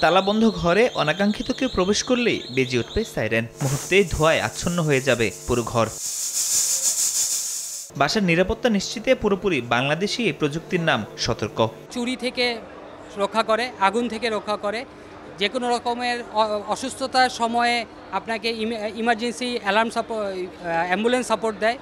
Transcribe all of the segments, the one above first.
তালাবন্ধ ঘরে অনাকাঙ্ক্ষিত কেউ প্রবেশ করলেই বেজে উঠবে সাইরেন। মুহূর্তেই ধোঁয়ায় আচ্ছন্ন হয়ে যাবে পুরো ঘর। বাসার নিরাপত্তা নিশ্চিতে পুরোপুরি বাংলাদেশি এই প্রযুক্তির নাম সতর্ক। চুরি থেকে রক্ষা করে, আগুন থেকে রক্ষা করে, যে কোনো রকমের অসুস্থতার সময়ে আপনাকে emergency alarm support, ambulance support দেয়,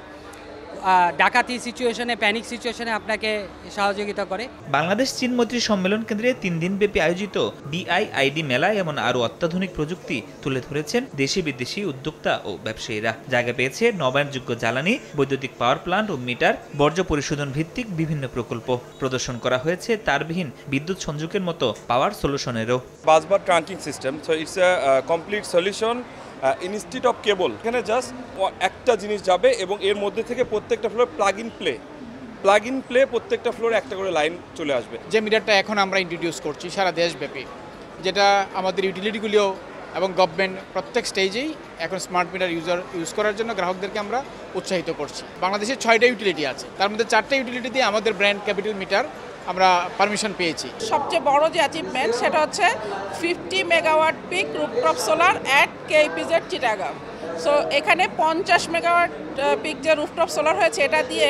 ডাকাতি সিচুয়েশনে, প্যানিক সিচুয়েশনে আপনাকে সহযোগিতা করে। বাংলাদেশ চীন মৈত্রী সম্মেলন কেন্দ্রে 3 দিনব্যাপী আয়োজিত BIID মেলায় এমন আরও অত্যাধুনিক প্রযুক্তি তুলে ধরেছেন দেশি বিদেশি উদ্যোক্তা ও ব্যবসায়ীরা। জায়গা পেয়েছে নবায়নযোগ্য জ্বালানি, বৈদ্যুতিক পাওয়ার প্লান্ট ও মিটার, বর্জ্য পরিশোধন ভিত্তিক বিভিন্ন প্রকল্প। প্রদর্শন করা হয়েছে তারবিহীন বিদ্যুৎ সংযোগের মতো পাওয়ার সলিউশনেরও। Busbar trunking system, so it's a complete solution instead of cable. এখানে জাস্ট একটা জিনিস যাবে এবং এর মধ্যে থেকে প্রত্যেকটা ফ্লোর প্লাগ ইন প্লে প্রত্যেকটা ফ্লোরে একটা করে লাইন চলে আসবে। যে মিটারটা এখন আমরা ইন্ট্রোডিউস করছি সারা দেশব্যাপী, যেটা আমাদের ইউটিলিটিগুলিও এবং গভর্নমেন্ট প্রত্যেক স্টেজেই এখন স্মার্ট মিটার ইউজ করার জন্য গ্রাহকদেরকে আমরা উৎসাহিত করছি। বাংলাদেশে 6টা ইউটিলিটি আছে, তার মধ্যে 4টা ইউটিলিটি দিয়ে আমাদের ব্র্যান্ড ক্যাপিটাল মিটার আমরা পারমিশন পেয়েছি। সবচেয়ে বড় যে অ্যাচিভমেন্ট সেটা হচ্ছে 50 megawatt peak rooftop solar at KEPZ Chittagong. So এখানে 50 মেগাওয়াট পিক যে রুফটপ সোলার হয়েছে, এটা দিয়ে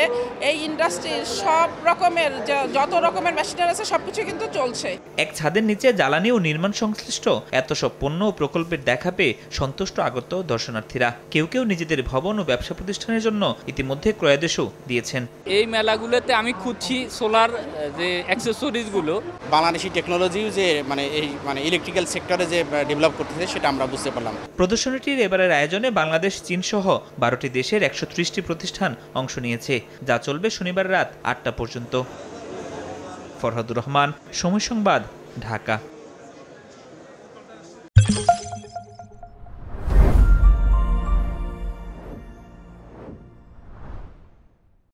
এই ইন্ডাস্ট্রির সব রকমের যত রকমের মেশিনারি আছে সবকিছু কিন্তু চলছে। এক ছাদের নিচে জ্বালানি ও নির্মাণ সংশ্লিষ্ট এত সব পণ্য ও প্রকল্পের দেখা পেয়ে সন্তুষ্ট আগত দর্শনার্থীরা। কেউ কেউ নিজেদের ভবন ও ব্যবসা প্রতিষ্ঠানের জন্য ইতিমধ্যে ক্রয়াদেশও দিয়েছেন। এই মেলাগুলোতে আমি খুঁজছি সোলার যে অ্যাক্সেসরিজগুলো। বাংলাদেশি টেকনোলজি যে মানে ইলেকট্রিক্যাল সেক্টরে যে ডেভেলপ করতেছে সেটা আমরা বুঝতে পারলাম। প্রদর্শনীটির এবারের আয়োজনে বাংলাদেশ, চীন সহ 12টি দেশের 130টি প্রতিষ্ঠান অংশ নিয়েছে, যা চলবে শনিবার রাত 8টা পর্যন্ত। ফরহাদুর রহমান, সময় সংবাদ, ঢাকা।